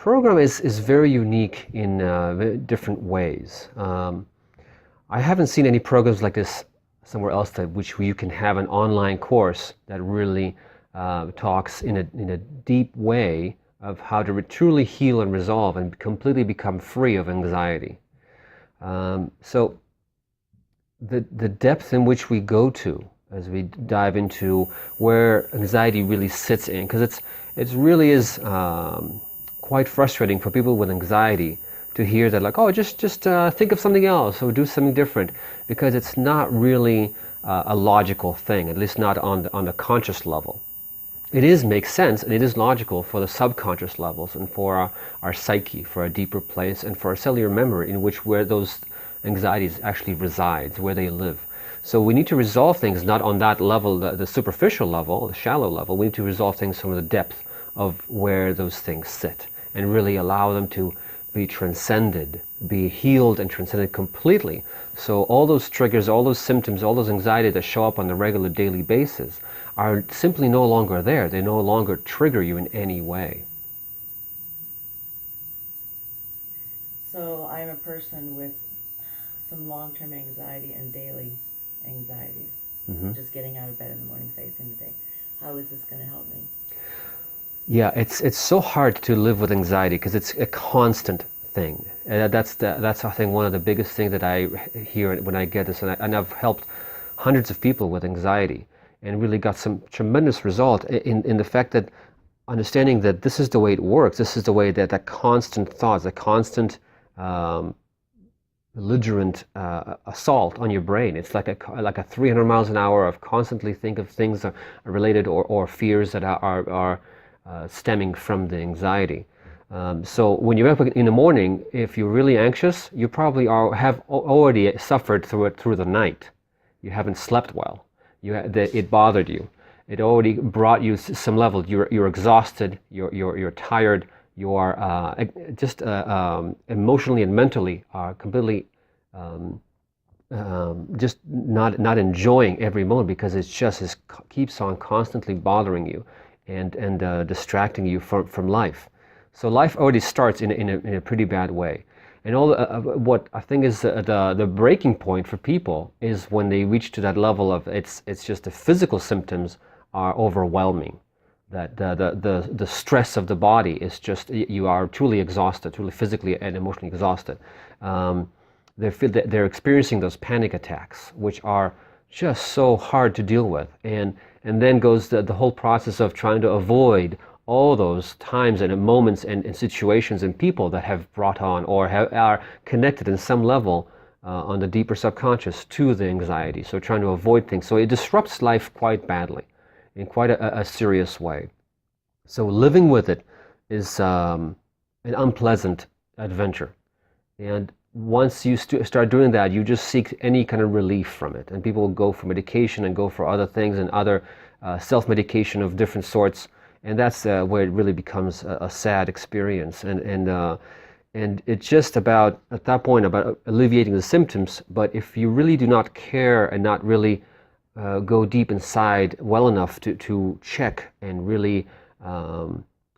program is very unique in very different ways. I haven't seen any programs like this somewhere else that which you can have an online course that really talks in a deep way of how to truly heal and resolve and completely become free of anxiety. So the depth in which we go to as we dive into where anxiety really sits in, because it really is quite frustrating for people with anxiety to hear that, like, oh, just think of something else or do something different, because it's not really a logical thing, at least not on the conscious level. It makes sense, and it is logical for the subconscious levels and for our psyche, for a deeper place, and for our cellular memory in which where those anxieties actually resides, where they live. So we need to resolve things not on that level, the superficial level, the shallow level. We need to resolve things from the depth of where those things sit and really allow them to be transcended, be healed and transcended completely. So all those triggers, all those symptoms, all those anxiety that show up on a regular daily basis are simply no longer there. They no longer trigger you in any way. So I'm a person with some long-term anxiety and daily anxieties. Just getting out of bed in the morning, facing the day. How is this going to help me? Yeah, it's so hard to live with anxiety because it's a constant thing. And that's I think one of the biggest things that I hear when I get this, and I've helped hundreds of people with anxiety and really got some tremendous result in the fact that understanding that this is the way it works, this is the way that constant thoughts, the constant belligerent assault on your brain. It's like a 300 miles an hour of constantly think of things that are related or fears that are stemming from the anxiety. So when you wake up in the morning, if you're really anxious, you probably have already suffered through the night. You haven't slept well. It bothered you. It already brought you some level. You're exhausted. You're tired. You are just emotionally and mentally are completely just not enjoying every moment, because it keeps on constantly bothering you and distracting you from life. So life already starts in a pretty bad way. And all what I think is the breaking point for people is when they reach to that level of it's just the physical symptoms are overwhelming. That the stress of the body is just, you are truly exhausted, truly physically and emotionally exhausted. They're experiencing those panic attacks, which are just so hard to deal with. And then goes the whole process of trying to avoid all those times and moments and situations and people that have brought on or are connected in some level on the deeper subconscious to the anxiety. So trying to avoid things. So it disrupts life quite badly, in quite a serious way. So living with it is an unpleasant adventure. And once you start doing that, you just seek any kind of relief from it. And people will go for medication and go for other things and other self-medication of different sorts. And that's where it really becomes a sad experience. And it's just about, at that point, about alleviating the symptoms. But if you really do not care and not really go deep inside well enough to check and really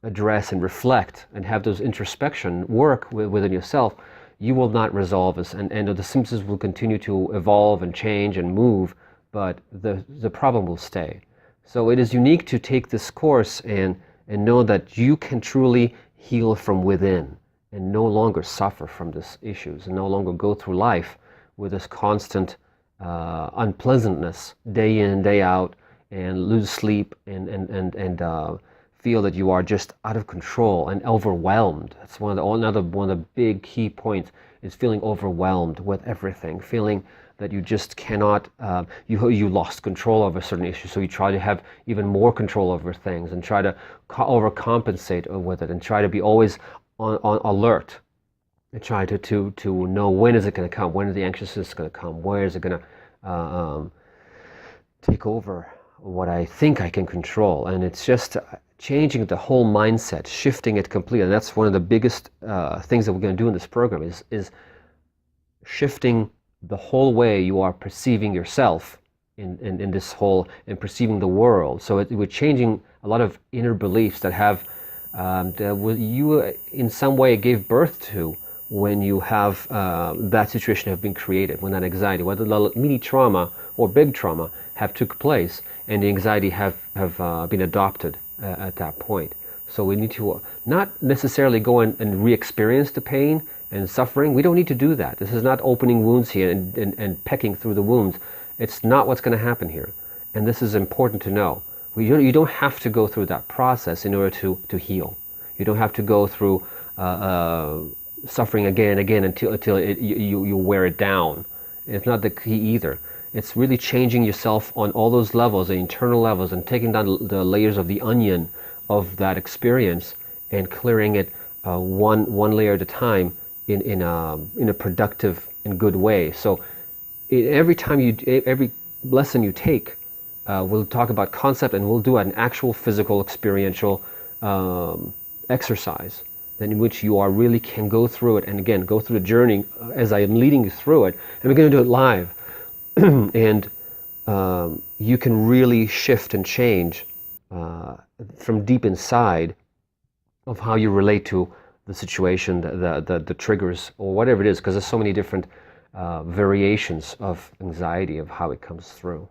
address and reflect and have those introspection work within yourself, you will not resolve this, and the symptoms will continue to evolve and change and move, but the problem will stay. So it is unique to take this course and know that you can truly heal from within and no longer suffer from these issues and no longer go through life with this constant unpleasantness day in and day out, and lose sleep and feel that you are just out of control and overwhelmed. That's one of the big key points, is feeling overwhelmed with everything, feeling that you just cannot, you lost control over certain issues, so you try to have even more control over things and try to overcompensate with it and try to be always on alert and try to know when is it going to come, when is the anxiousness going to come, where is it going to take over what I think I can control. And it's just changing the whole mindset, shifting it completely. And that's one of the biggest things that we're going to do in this program is shifting the whole way you are perceiving yourself in this whole, and perceiving the world. So we're changing a lot of inner beliefs that have you in some way gave birth to when you have that situation have been created, when that anxiety, whether the mini trauma or big trauma have took place, and the anxiety have been adopted at that point. So we need to not necessarily go and re-experience the pain and suffering. We don't need to do that. This is not opening wounds here and pecking through the wounds. It's not what's going to happen here. And this is important to know. You don't have to go through that process in order to heal. You don't have to go through suffering again and again until you wear it down. It's not the key either. It's really changing yourself on all those levels, the internal levels, and taking down the layers of the onion of that experience and clearing it one layer at a time in a productive and good way. So every lesson you take, we'll talk about concept, and we'll do an actual physical experiential exercise in which you are really can go through it, and again go through the journey as I am leading you through it, and we're going to do it live. And you can really shift and change from deep inside of how you relate to the situation, the triggers, or whatever it is, because there's so many different variations of anxiety, of how it comes through.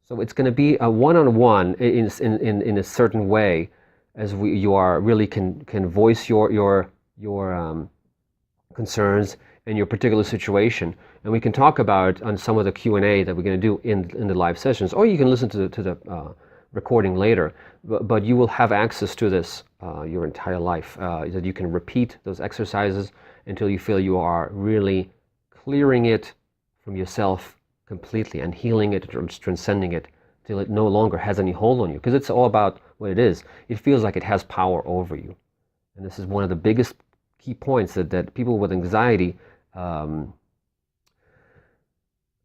So it's going to be a one-on-one in a certain way, as you are really can voice your concerns and your particular situation, and we can talk about on some of the Q&A that we're going to do in the live sessions, or you can listen to the recording later. But you will have access to this your entire life, that you can repeat those exercises until you feel you are really clearing it from yourself completely and healing it, transcending it, till it no longer has any hold on you. Because it's all about what it is. It feels like it has power over you. And this is one of the biggest key points that people with anxiety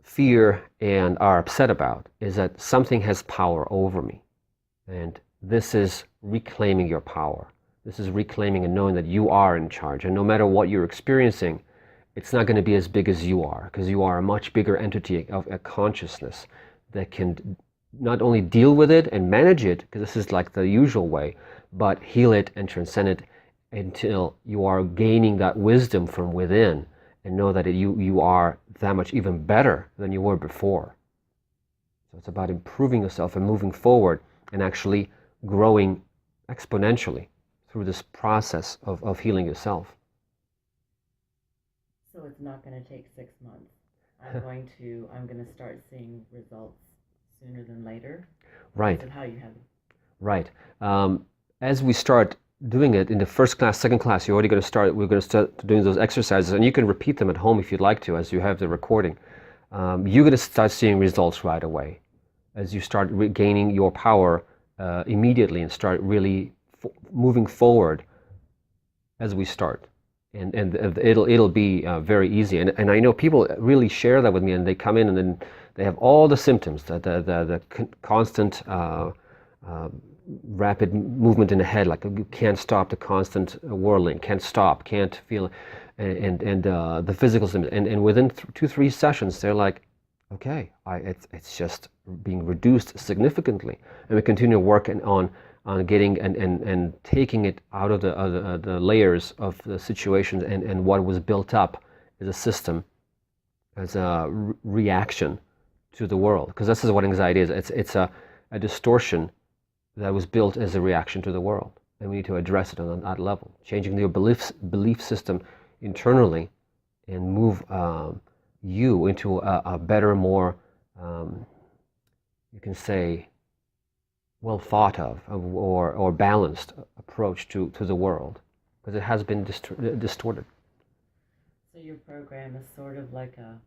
fear and are upset about, is that something has power over me. And this is reclaiming your power. This is reclaiming and knowing that you are in charge. And no matter what you're experiencing, it's not going to be as big as you are, because you are a much bigger entity of a consciousness that can not only deal with it and manage it, because this is like the usual way, but heal it and transcend it until you are gaining that wisdom from within, and know that you are that much even better than you were before. So it's about improving yourself and moving forward and actually growing exponentially through this process of healing yourself. So it's not going to take 6 months. I'm going to start seeing results sooner than later. Right. Is that how you have it? Right. As we start doing it in the first class, second class, we're going to start doing those exercises, and you can repeat them at home if you'd like to, as you have the recording. You're going to start seeing results right away as you start regaining your power immediately and start really moving forward as we start. And it'll be very easy. And I know people really share that with me, and they come in and then they have all the symptoms, the constant rapid movement in the head, like you can't stop the constant whirling, can't stop, can't feel, and the physical symptoms. And within 2-3 sessions, they're like, okay, it's just being reduced significantly. And we continue working on getting and taking it out of the layers of the situations and what was built up as a system, as a reaction to the world. Because this is what anxiety is. It's a distortion that was built as a reaction to the world. And we need to address it on that level, changing your belief system internally, and move you into a better, more, you can say, well thought of or balanced approach to the world, because it has been distorted. So your program is sort of like a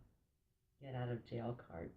get out of jail card.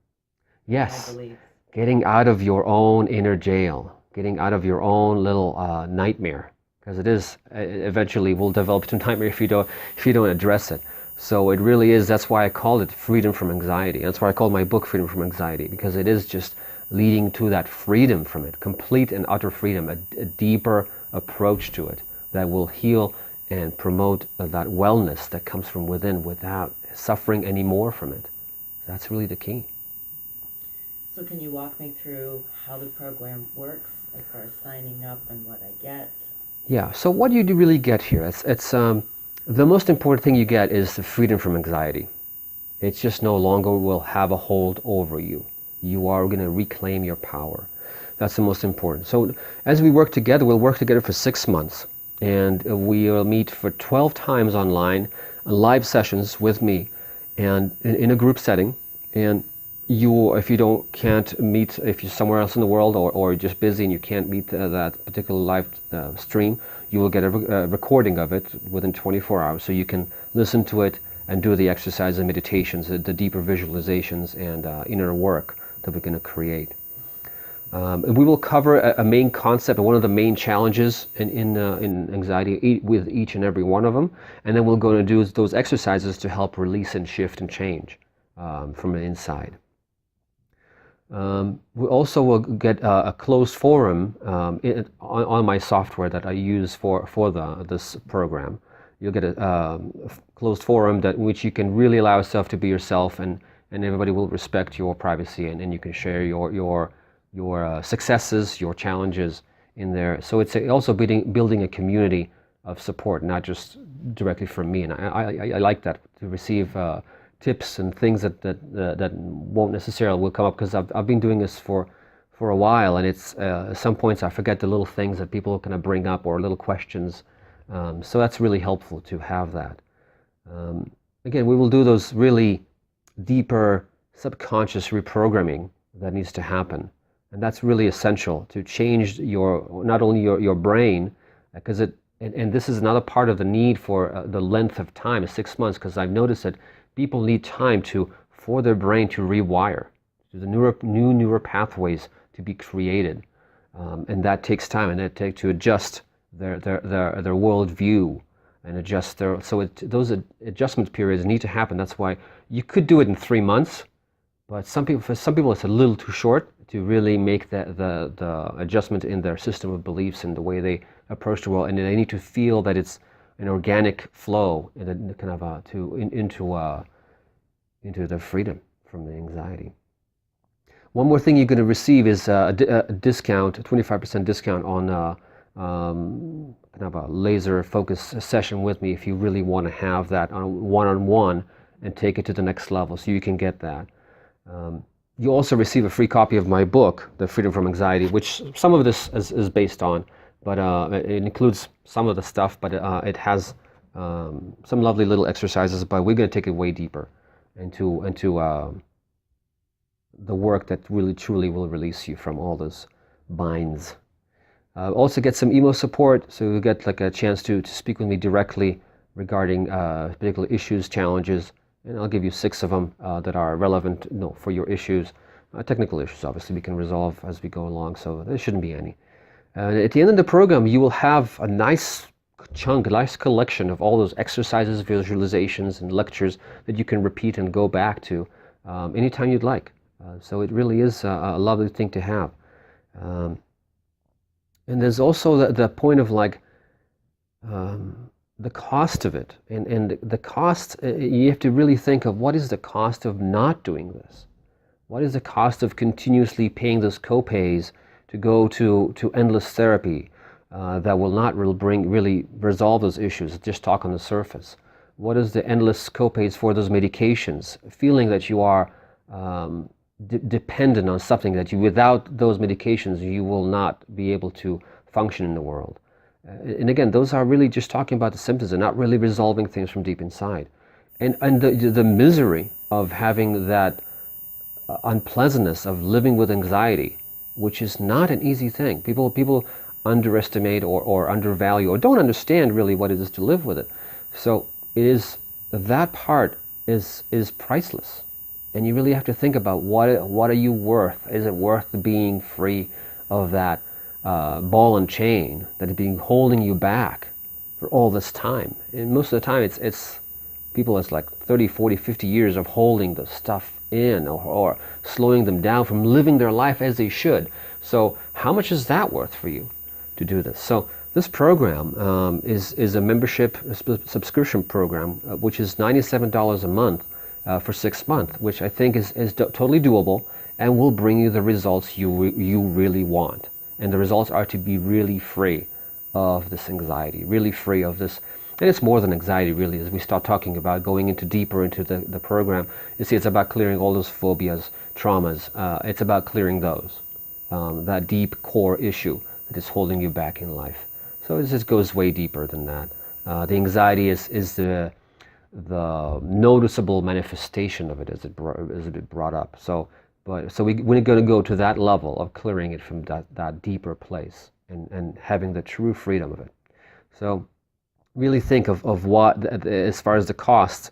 Yes, I believe. Getting out of your own inner jail, getting out of your own little nightmare, because it is eventually will develop to nightmare if you don't address it. So it really is. That's why I called it Freedom from Anxiety. That's why I called my book Freedom from Anxiety, because it is just leading to that freedom from it, complete and utter freedom, a deeper approach to it that will heal and promote that wellness that comes from within without suffering any more from it. That's really the key. So can you walk me through how the program works as far as signing up and what I get? Yeah, so what do you really get here? It's the most important thing you get is the freedom from anxiety. It's just no longer will have a hold over you. You are going to reclaim your power. That's the most important. So as we work together, we'll work together for 6 months. And we will meet for 12 times online, live sessions with me, and in a group setting. And you, if you can't meet, if you're somewhere else in the world, or you're just busy and you can't meet that particular live stream, you will get a recording of it within 24 hours, so you can listen to it and do the exercises and meditations, the deeper visualizations and inner work that we're going to create. We will cover a main concept, one of the main challenges in anxiety with each and every one of them, and then we're going to do those exercises to help release and shift and change from the inside. We also will get a closed forum on my software that I use for this program. You'll get a closed forum in which you can really allow yourself to be yourself, and everybody will respect your privacy, and you can share your successes, your challenges in there. So it's also building a community of support, not just directly from me. And I like that, to receive tips and things that won't necessarily will come up, because I've been doing this for a while, and it's at some points I forget the little things that people kind of bring up, or little questions. So that's really helpful to have that. Again, we will do those really deeper subconscious reprogramming that needs to happen. And that's really essential to change not only your brain, because and this is another part of the need for the length of time, 6 months, because I've noticed that people need time for their brain to rewire, to the new neural pathways to be created, and that takes time, and that takes to adjust their worldview and adjust those adjustment periods need to happen. That's why you could do it in 3 months, but for some people it's a little too short to really make the adjustment in their system of beliefs and the way they approach the world, and they need to feel that it's an organic flow, and kind of into the freedom from the anxiety. One more thing you're going to receive is a discount, a 25% discount on kind of a laser focus session with me, if you really want to have that on one-on-one and take it to the next level. So you can get that. You also receive a free copy of my book, The Freedom from Anxiety, which some of this is based on, but it includes some of the stuff, but it has some lovely little exercises, but we're going to take it way deeper into the work that really truly will release you from all those binds. Also get some email support, so you get like a chance to speak with me directly regarding particular issues, challenges, and I'll give you 6 of them that are relevant for your issues. Technical issues, obviously, we can resolve as we go along, so there shouldn't be any. And at the end of the program, you will have a nice chunk, a nice collection of all those exercises, visualizations, and lectures that you can repeat and go back to anytime you'd like. So it really is a lovely thing to have. And there's also the point of the cost of it, and the cost, you have to really think of what is the cost of not doing this. What is the cost of continuously paying those co-pays to go to endless therapy that will not really resolve those issues, just talk on the surface? What is the endless co-pays for those medications, feeling that you are dependent on something that without those medications you will not be able to function in the world? And again, those are really just talking about the symptoms and not really resolving things from deep inside. And the misery of having that unpleasantness of living with anxiety, which is not an easy thing. People underestimate or undervalue or don't understand really what it is to live with it. So that part is priceless. And you really have to think about what are you worth? Is it worth being free of that ball and chain that is being holding you back for all this time? And most of the time it's people, it's like 30, 40, 50 years of holding the stuff in or slowing them down from living their life as they should. So how much is that worth for you to do this? So this program is a membership subscription program, which is $97 a month for 6 months, which I think is totally doable and will bring you the results you really want. And the results are to be really free of this anxiety, really free of this. And it's more than anxiety, really, as we start talking about going deeper into the program. You see, it's about clearing all those phobias, traumas. It's about clearing those, that deep core issue that is holding you back in life. So it just goes way deeper than that. The anxiety is the noticeable manifestation of it, as it brought up. So we're going to go to that level of clearing it from that deeper place and having the true freedom of it. So really think of what, as far as the cost,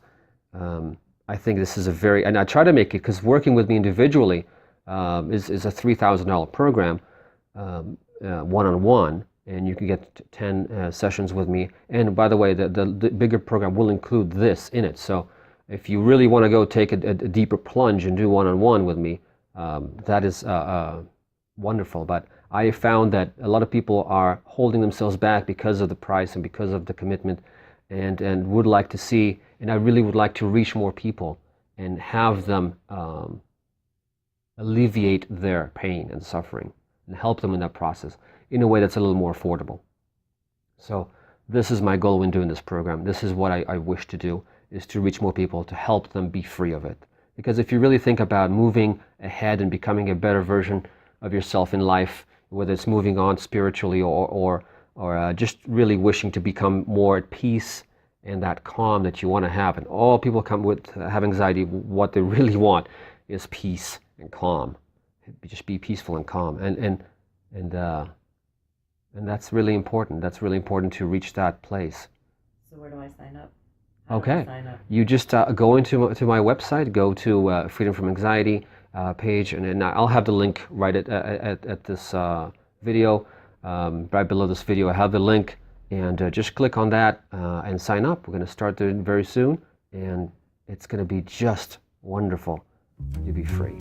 I think this is and I try to make it, because working with me individually is a $3,000 program, one-on-one, and you can get 10 sessions with me. And by the way, the bigger program will include this in it. So if you really want to go take a deeper plunge and do one-on-one with me, that is wonderful. But I found that a lot of people are holding themselves back because of the price and because of the commitment, and would like to see, and I really would like to reach more people and have them alleviate their pain and suffering and help them in that process in a way that's a little more affordable. So this is my goal when doing this program. This is what I wish to do, is to reach more people, to help them be free of it. Because if you really think about moving ahead and becoming a better version of yourself in life, whether it's moving on spiritually or just really wishing to become more at peace and that calm that you want to have, and all people come with have anxiety, what they really want is peace and calm. Just be peaceful and calm, and that's really important. That's really important to reach that place. So where do I sign up? Okay, you just go to my website, go to Freedom from Anxiety page, and I'll have the link right at this video, right below this video. I have the link, and just click on that and sign up. We're going to start doing it very soon, and it's going to be just wonderful to be free.